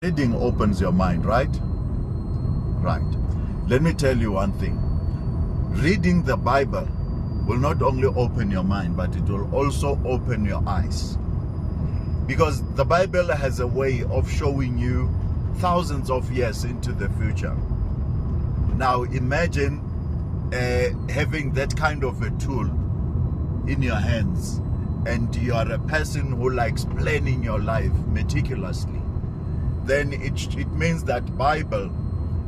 Reading opens your mind, right? Right. Let me tell you one thing. Reading the Bible will not only open your mind, but it will also open your eyes. Because the Bible has a way of showing you thousands of years into the future. Now imagine having that kind of a tool in your hands, and you are a person who likes planning your life meticulously. Then it means that Bible,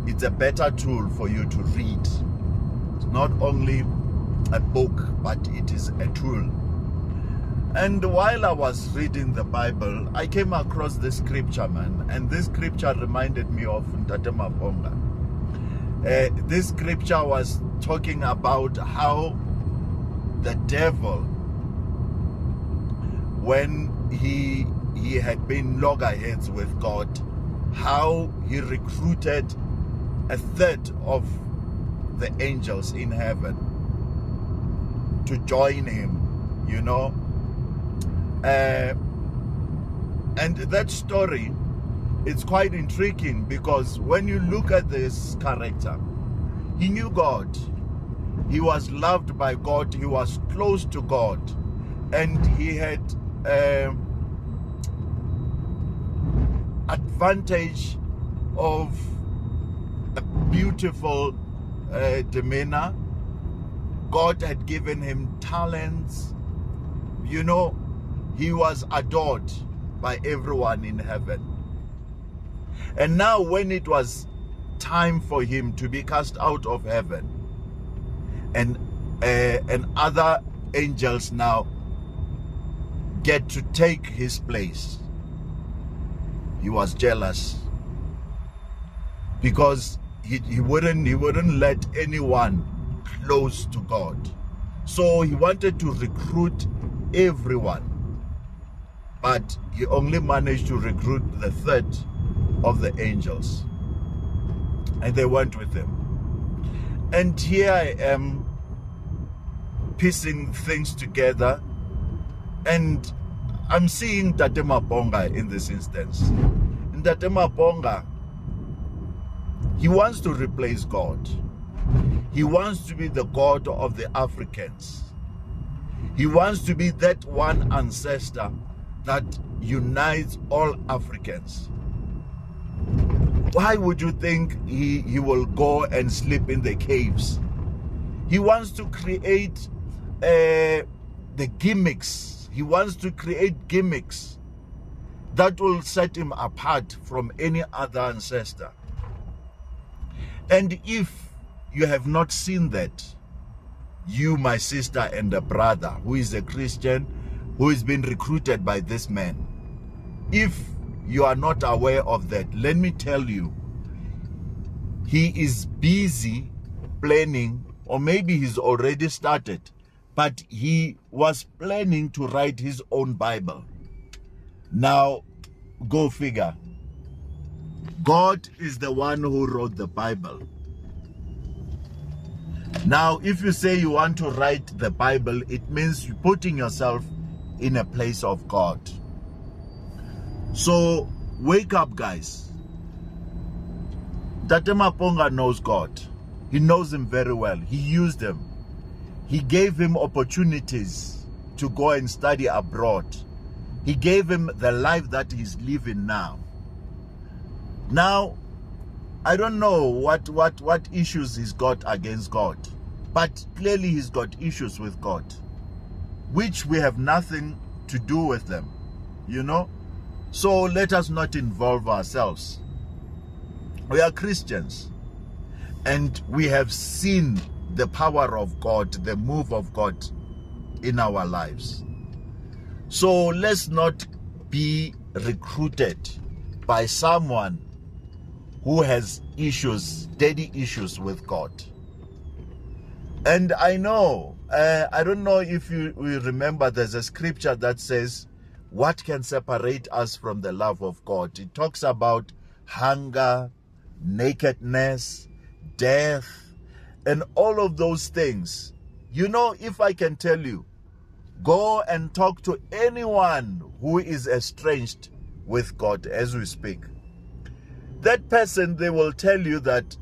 it's a better tool for you to read. It's not only a book, but it is a tool. And while I was reading the Bible, I came across this scripture, man, and this scripture reminded me of Maponga. This scripture was talking about how the devil, when he had been loggerheads with God, how he recruited a third of the angels in heaven to join him, you know. And that story, it's quite intriguing, because when you look at this character, he knew God, he was loved by God, he was close to God, and he had advantage of a beautiful demeanor. God had given him talents, you know. He was adored by everyone in heaven. And now when it was time for him to be cast out of heaven, and other angels now get to take his place, he was jealous, because he wouldn't let anyone close to God. So he wanted to recruit everyone, but he only managed to recruit the third of the angels, and they went with him. And here I am piecing things together, and I'm seeing Tate Maponga in this instance. And Tate Maponga, he wants to replace God. He wants to be the God of the Africans. He wants to be that one ancestor that unites all Africans. Why would you think he will go and sleep in the caves? He wants to create the gimmicks. He wants to create gimmicks that will set him apart from any other ancestor. And if you have not seen that, you, my sister and a brother who is a Christian, who has been recruited by this man, if you are not aware of that, let me tell you, he is busy planning, or maybe he's already started, but he was planning to write his own Bible. Now, go figure. God is the one who wrote the Bible. Now, if you say you want to write the Bible, it means you're putting yourself in a place of God. So, wake up, guys. Tate Maponga knows God. He knows him very well. He used him. He gave him opportunities to go and study abroad. He gave him the life that he's living now. Now, I don't know what issues he's got against God, but clearly he's got issues with God, which we have nothing to do with them, you know. So let us not involve ourselves. We are Christians, and we have seen the power of God, the move of God in our lives. So let's not be recruited by someone who has issues, daddy issues with God. And I know, I don't know if you remember, there's a scripture that says, what can separate us from the love of God? It talks about hunger, nakedness, death, and all of those things. You know, if I can tell you, go and talk to anyone who is estranged with God as we speak. that person, they will tell you that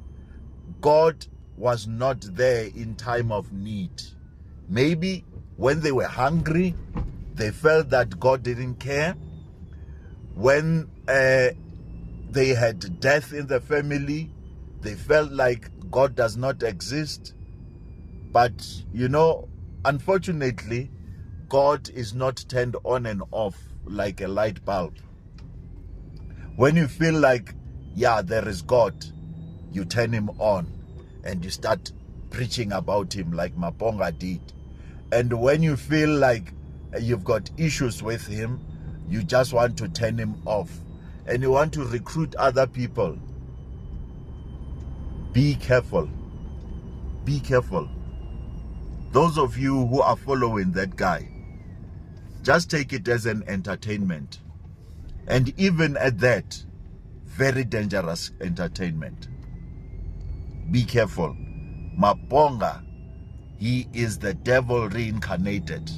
God was not there in time of need. Maybe when they were hungry, they felt that God didn't care. When they had death in the family, they felt like God does not exist. But, you know, unfortunately, God is not turned on and off like a light bulb. When you feel like, yeah, there is God, you turn him on and you start preaching about him like Maponga did. And when you feel like you've got issues with him, you just want to turn him off and you want to recruit other people. Be careful. Be careful. Those of you who are following that guy, just take it as an entertainment. And even at that, very dangerous entertainment. Be careful. Maponga, he is the devil reincarnated.